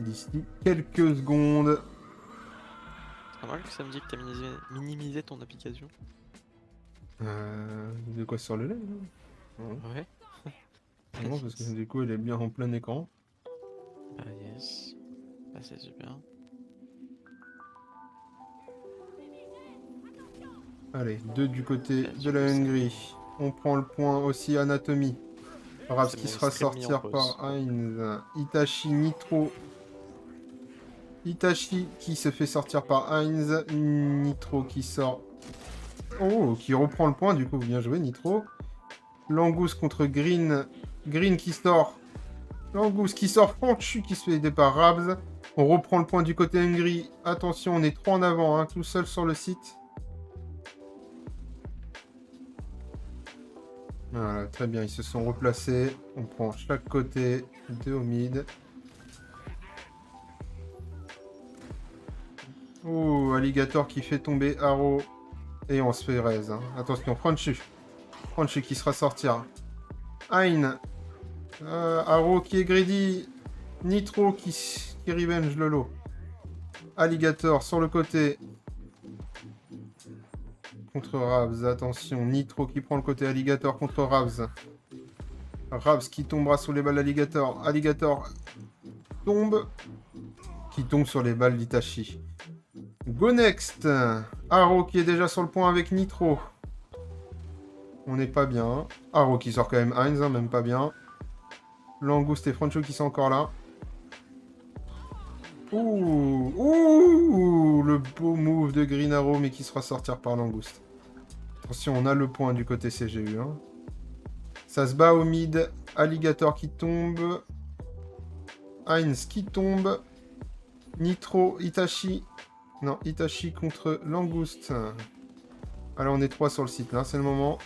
d'ici quelques secondes. C'est normal que ça me dit que t'as minimisé ton application. De quoi sur le live là? Ouais. Ouais. Non, parce que du coup, elle est bien en plein écran. Ah yes. Bah c'est super. Allez, 2 du côté Bah, de du la coup, Hongrie. On prend le point aussi anatomie. Rabs c'est qui mon sera stream mis en sortir pause. par Heinz. Itachi Nitro. Itachi qui se fait sortir par Heinz. Nitro qui sort. Oh, qui reprend le point, du coup, bien joué, Nitro. Langouste contre Green. Green qui sort. Langouste qui sort. Franchu qui se fait aider par Rabs. On reprend le point du côté Hongrie. Attention, on est 3 en avant, hein, tout seul sur le site. Voilà, très bien, ils se sont replacés. On prend chaque côté de au mid. Oh, Alligator qui fait tomber Arrow. Et on se fait raise. Hein. Attention, Franchu. Franchu qui sera sortir. Hein. Arrow qui est greedy. Nitro qui revenge Lolo. Alligator sur le côté. Contre Rabs. Attention, Nitro qui prend le côté Alligator contre Rabs. Rabs qui tombera sous les balles d'Alligator. Alligator tombe. Qui tombe sur les balles d'Itachi. Go next. Arrow qui est déjà sur le point avec Nitro. On n'est pas bien. Arrow qui sort quand même Heinz, hein, même pas bien. Langouste et Francho qui sont encore là. Ouh, ouh, le beau move de Green Arrow, mais qui sera sortir par Langouste. Attention, on a le point du côté CGU. Hein. Ça se bat au mid. Alligator qui tombe. Heinz qui tombe. Nitro, Itachi. Non, Itachi contre Langouste. Alors, on est 3 sur le site, là, c'est le moment.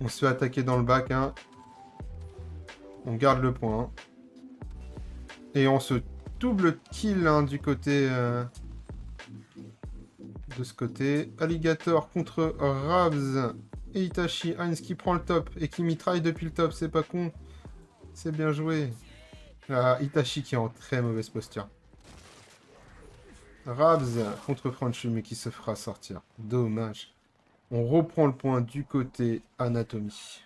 On se fait attaquer dans le bac. Hein. On garde le point. Hein. Et on se double kill hein, du côté... de ce côté. Alligator contre Rabs et Itachi. Heinz qui prend le top et qui mitraille depuis le top. C'est pas con. C'est bien joué. Ah, Itachi qui est en très mauvaise posture. Rabs contre Franchu mais qui se fera sortir. Dommage. On reprend le point du côté anatomie.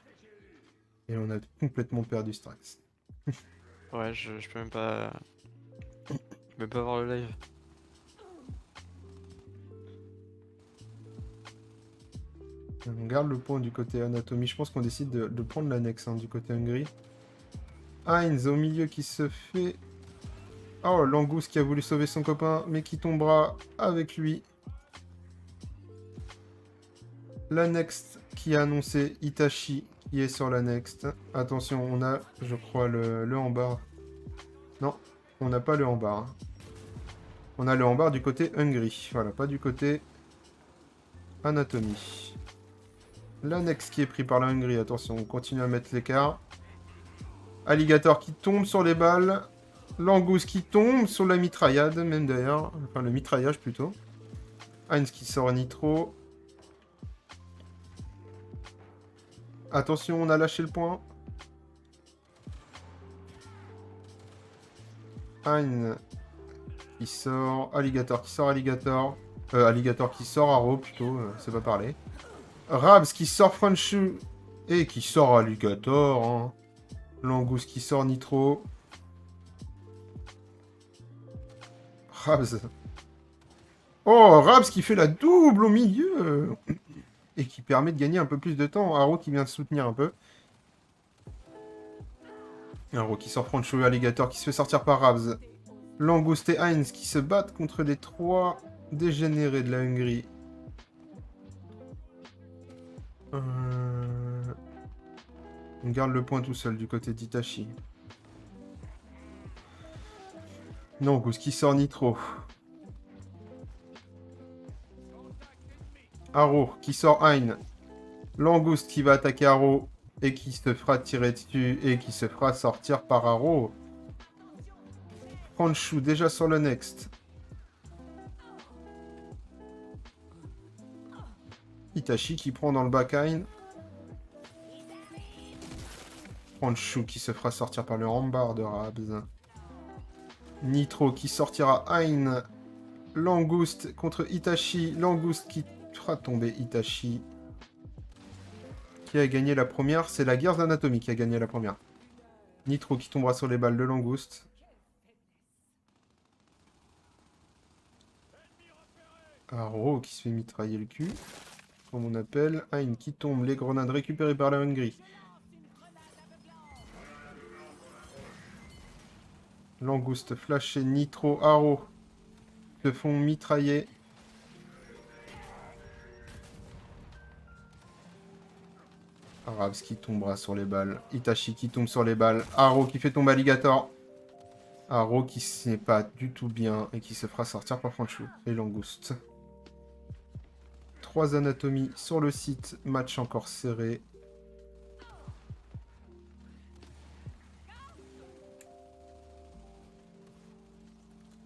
Et on a complètement perdu Strax. Ouais, je peux même pas... même pas voir le live. On garde le point du côté anatomie. Je pense qu'on décide de prendre l'annexe hein, du côté Hongrie. Heinz au milieu qui se fait... Oh, Langouste qui a voulu sauver son copain, mais qui tombera avec lui. La next qui a annoncé Itachi qui est sur la next. Attention, on a, je crois, le handbar. Non, on n'a pas le handbar. Hein. On a le handbar du côté Hongrie. Voilà, pas du côté anatomie. L'annexe qui est pris par la Hongrie. Attention, on continue à mettre l'écart. Alligator qui tombe sur les balles. Langouste qui tombe sur la mitraillade, même d'ailleurs. Enfin, le mitraillage plutôt. Heinz qui sort Nitro. Attention, on a lâché le point. Heinz qui sort. Alligator qui sort Alligator. Alligator qui sort Arrow plutôt, c'est pas parler. Rabs qui sort Franchu. Et qui sort Alligator. Hein. Langouste qui sort Nitro. Rabs. Oh, Rabs qui fait la double au milieu. Et qui permet de gagner un peu plus de temps. Arrow qui vient de soutenir un peu. Arrow qui sort Francho et Alligator qui se fait sortir par Rabs. Langouste et Heinz qui se battent contre les 3 dégénérés de la Hongrie. On garde le point tout seul du côté d'Itachi. Langouste qui sort Nitro. Arrow qui sort Heinz. Langouste qui va attaquer Arrow et qui se fera tirer dessus et qui se fera sortir par Arrow. Franchu déjà sur le next. Itachi qui prend dans le back Heinz. Franchou qui se fera sortir par le rambar de Rabs. Nitro qui sortira Hein. Langouste contre Itachi. Langouste qui fera tomber Itachi. Qui a gagné la première? C'est la guerre d'anatomie qui a gagné la première. Nitro qui tombera sur les balles de Langouste. Haro qui se fait mitrailler le cul. Comme on appelle. Hein qui tombe. Les grenades récupérées par la Hongrie. Langouste, flashé, Nitro, Haro se font mitrailler. Rabs qui tombera sur les balles. Itachi qui tombe sur les balles. Haro qui fait tomber Alligator. Haro qui n'est pas du tout bien et qui se fera sortir par Franchou et Langouste. 3 anatomies sur le site. Match encore serré.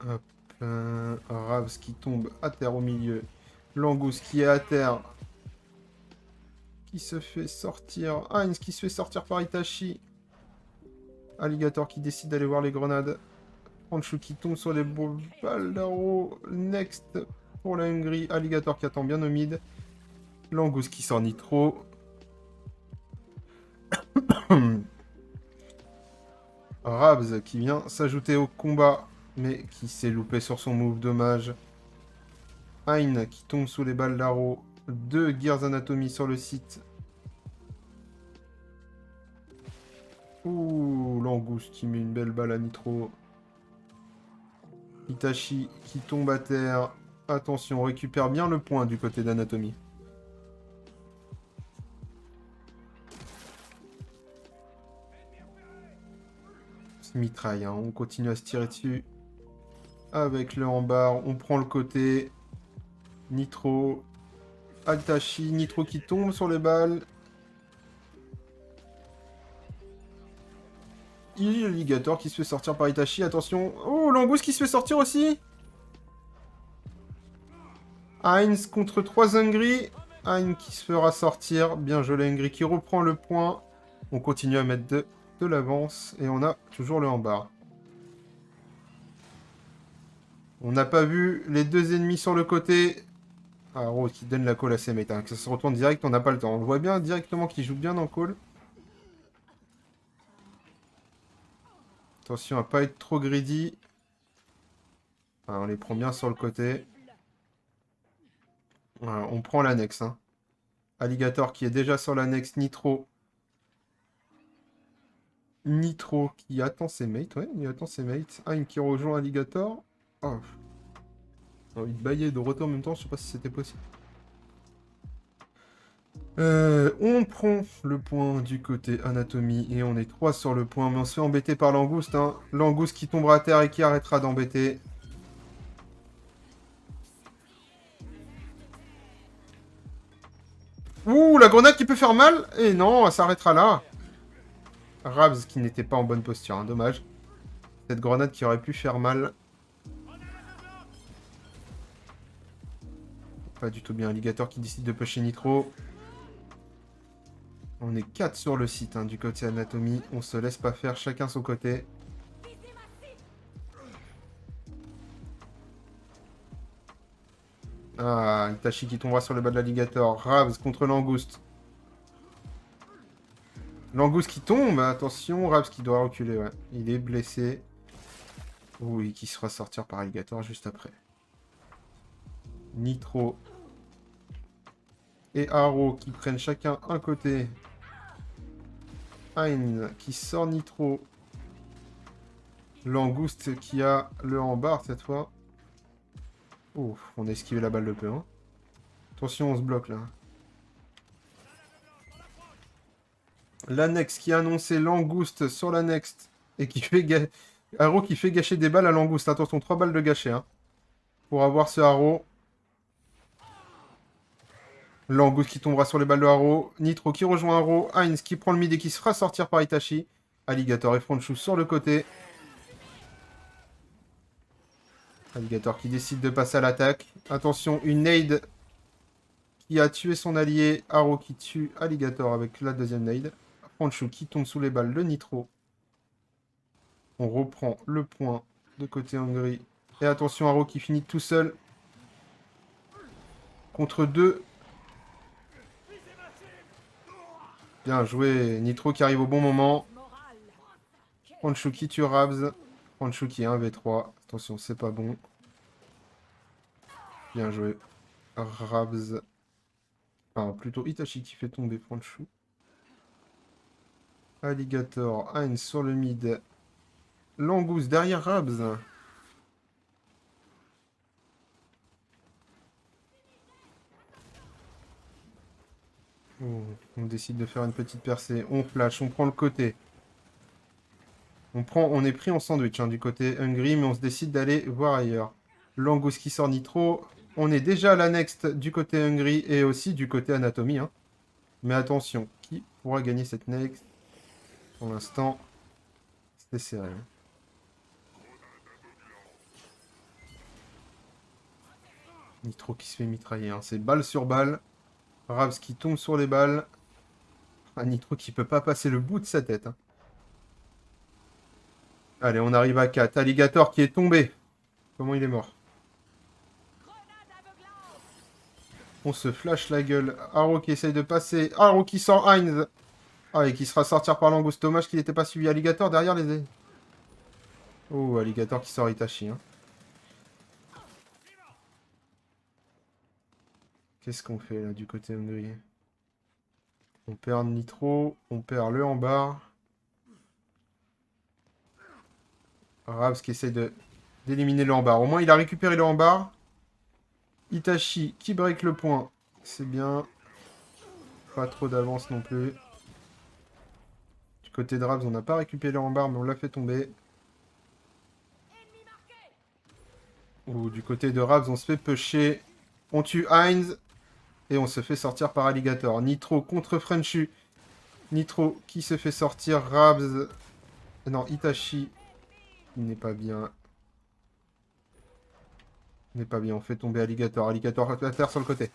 Hop. Rabs qui tombe à terre au milieu. Langouste qui est à terre. Qui se fait sortir. Heinz qui se fait sortir par Itachi. Alligator qui décide d'aller voir les grenades. Franchou qui tombe sur les balles d'Haro. Next pour la Hongrie. Alligator qui attend bien au mid. Langouste qui sort Nitro. Rabs qui vient s'ajouter au combat. Mais qui s'est loupé sur son move, dommage. Hein qui tombe sous les balles d'Haro. 2 Gears Anatomy sur le site. Ouh, Langouste qui met une belle balle à Nitro. Itachi qui tombe à terre. Attention, on récupère bien le point du côté d'Anatomy. C'est mitraille, hein. On continue à se tirer dessus. Avec le rambar, on prend le côté. Nitro. Itachi, Nitro qui tombe sur les balles. Il y a Alligator qui se fait sortir par Itachi. Attention. Oh, Langouste qui se fait sortir aussi. Heinz contre 3 Hungry. Hein qui se fera sortir. Bien joué, Hungry qui reprend le point. On continue à mettre de l'avance. Et on a toujours le rambar. On n'a pas vu les 2 ennemis sur le côté. Haro qui donne la call à ses mates. Hein. Que ça se retourne direct, on n'a pas le temps. On le voit bien directement qu'il joue bien dans le call. Attention à pas être trop greedy. Enfin, on les prend bien sur le côté. Voilà, on prend l'annexe. Hein. Alligator qui est déjà sur l'annexe. Nitro. Nitro qui attend ses mates. Ouais, il attend ses mates. Hein qui rejoint Alligator. Oh. J'ai envie de bailler et de retour en même temps, je sais pas si c'était possible. On prend le point du côté anatomie et on est 3 sur le point, mais on se fait embêter par Langouste. Hein. Langouste qui tombera à terre et qui arrêtera d'embêter. Ouh, la grenade qui peut faire mal. Et non, elle s'arrêtera là. Rabs qui n'était pas en bonne posture, hein, dommage. Cette grenade qui aurait pu faire mal. Pas du tout bien. Alligator qui décide de pusher Nitro. On est 4 sur le site hein, du côté anatomie. On se laisse pas faire, chacun son côté. Ah, Itachi qui tombera sur le bas de l'alligator. Rabs contre Langouste. Langouste qui tombe. Attention, Rabs qui doit reculer. Ouais. Il est blessé. Oui, qui se fera sortir par alligator juste après. Nitro et Haro qui prennent chacun un côté. Hein qui sort Nitro. Langouste qui a le handbar cette fois. Oh, on a esquivé la balle de peu. Hein. Attention, on se bloque là. L'annexe qui a annoncé Langouste sur l'annexe et qui fait Haro qui fait gâcher des balles à Langouste. Attention, 3 balles de gâcher. Hein, pour avoir ce Haro. Langouste qui tombera sur les balles de Haro. Nitro qui rejoint Haro. Hein qui prend le mid et qui se fera sortir par Itachi. Alligator et Franchou sur le côté. Alligator qui décide de passer à l'attaque. Attention, une nade qui a tué son allié. Haro qui tue Alligator avec la deuxième nade. Franchou qui tombe sous les balles, le nitro. On reprend le point de côté Hongrie. Et attention, Haro qui finit tout seul. Contre 2. Bien joué. Nitro qui arrive au bon moment. Franchou qui tue Rabs. Franchou qui est 1v3. Attention, c'est pas bon. Bien joué. Rabs. Enfin, plutôt Itachi qui fait tomber Franchou. Alligator, Heinz sur le mid. Langouste derrière Rabs. Oh, on décide de faire une petite percée. On flash, on prend le côté. On est pris en sandwich hein, du côté Hungry, mais on se décide d'aller voir ailleurs. Langouste qui sort Nitro. On est déjà à la next du côté Hungry et aussi du côté Anatomie. Hein. Mais attention, qui pourra gagner cette next? Pour l'instant, c'était serré. Hein. Nitro qui se fait mitrailler. Hein. C'est balle sur balle. Rabs qui tombe sur les balles. Un Nitro qui peut pas passer le bout de sa tête. Hein. Allez, on arrive à 4. Alligator qui est tombé. Comment il est mort? On se flash la gueule. Haro qui essaye de passer. Haro qui sort Heinz. Ah, et qui sera sortir par Langouste. Dommage qu'il n'était pas suivi. Alligator derrière les... Oh, Alligator qui sort Itachi. Hein. Qu'est-ce qu'on fait là du côté Hongrie? On perd Nitro. On perd le Hambar. Rabs qui essaye d'éliminer le Hambar. Au moins, il a récupéré le Hambar. Itachi qui break le point. C'est bien. Pas trop d'avance non plus. Du côté de Rabs, on n'a pas récupéré le Hambar, mais on l'a fait tomber. Ou du côté de Rabs, on se fait pusher. On tue Heinz. Et on se fait sortir par Alligator. Nitro contre Frenchu. Nitro qui se fait sortir. Rabs. Non, Itachi. Il n'est pas bien. Il n'est pas bien. On fait tomber Alligator. Alligator à terre sur le côté.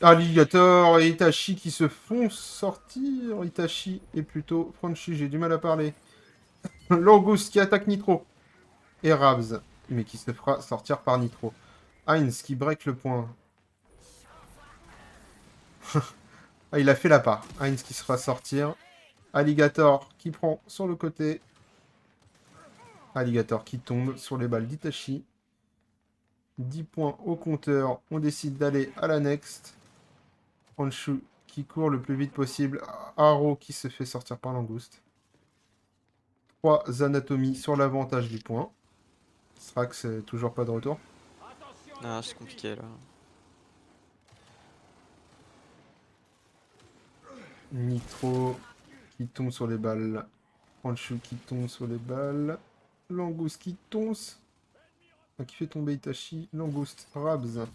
Alligator et Itachi qui se font sortir. Itachi et plutôt Frenchu. J'ai du mal à parler. Langouste qui attaque Nitro. Et Rabs. Mais qui se fera sortir par Nitro. Heinz qui break le point. Ah, il a fait la part. Heinz qui se fera sortir. Alligator qui prend sur le côté. Alligator qui tombe sur les balles d'Itachi. 10 points au compteur. On décide d'aller à la next. Honshu qui court le plus vite possible. Haro qui se fait sortir par Langouste. 3 anatomies sur l'avantage du point. Strax, toujours pas de retour. Ah, c'est compliqué là. Nitro qui tombe sur les balles. Honshu qui tombe sur les balles. Langouste qui tombe. Qui fait tomber Itachi. Langouste. Rabs.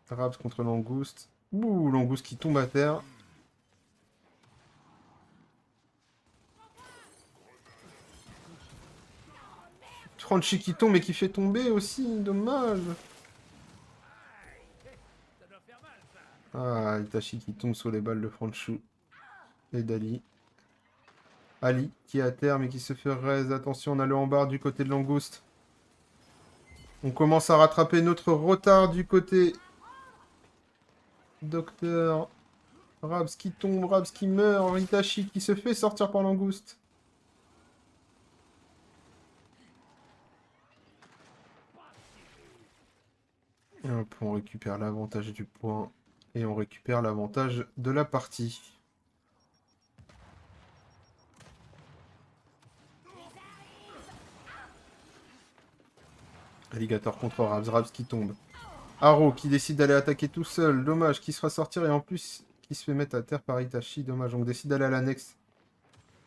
Rabs contre Langouste. Ouh, Langouste qui tombe à terre. Franchi qui tombe et qui fait tomber aussi. Dommage. Ah, Itachi qui tombe sur les balles de Franchu. Et d'Ali. Ali qui est à terre mais qui se fait raise. Attention, on a le Hambar du côté de Langouste. On commence à rattraper notre retard du côté Docteur. Rabs qui tombe, Rabs qui meurt. Itachi qui se fait sortir par Langouste. Et hop, on récupère l'avantage du point. Et on récupère l'avantage de la partie. Alligator contre Rabs. Rabs qui tombe. Haro qui décide d'aller attaquer tout seul. Dommage, qui se fera sortir et en plus qui se fait mettre à terre par Itachi. Dommage, on décide d'aller à l'annexe.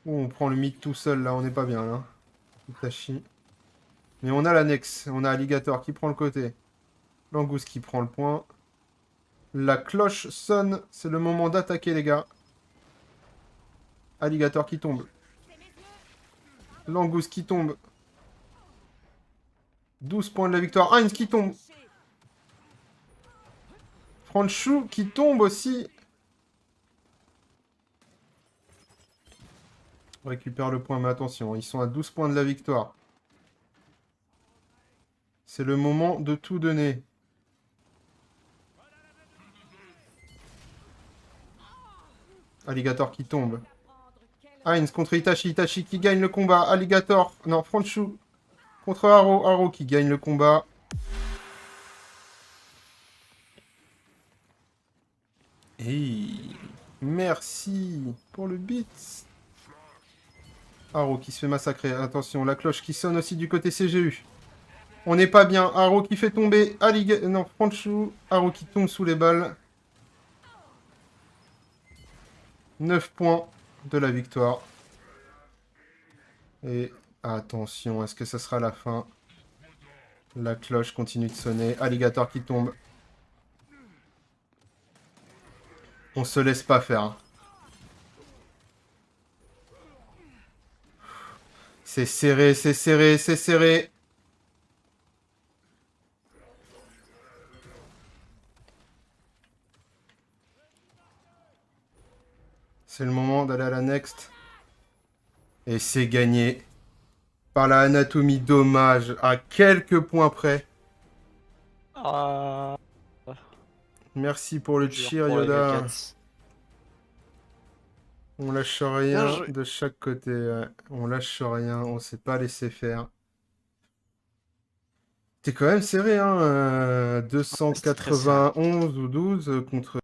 Oh, on prend le mid tout seul là, on n'est pas bien là. Itachi. Mais on a l'annexe. On a Alligator qui prend le côté. Langouste qui prend le point. La cloche sonne. C'est le moment d'attaquer les gars. Alligator qui tombe. Langouste qui tombe. 12 points de la victoire. Heinz qui tombe. Franchou qui tombe aussi. On récupère le point, mais attention, ils sont à 12 points de la victoire. C'est le moment de tout donner. Alligator qui tombe. Heinz contre Itachi. Itachi qui gagne le combat. Alligator. Non, Franchou contre Haro. Haro qui gagne le combat. Hey, merci pour le beat. Haro qui se fait massacrer. Attention, la cloche qui sonne aussi du côté CGU. On n'est pas bien. Haro qui fait tomber non, Franchou. Haro qui tombe sous les balles. 9 points de la victoire. Et attention, est-ce que ça sera la fin? La cloche continue de sonner. Alligator qui tombe. On se laisse pas faire. C'est serré, c'est serré, c'est serré. C'est le moment d'aller à la next. Et c'est gagné. Par la anatomie, dommage. À quelques points près. Ah, Merci pour le dur cheer, pour les Yoda. Hellcats. On lâche Bien rien joué. de chaque côté. Ouais. On lâche rien, on s'est pas laissé faire. T'es quand même serré, hein. C'était très serré. 291 ou 12 contre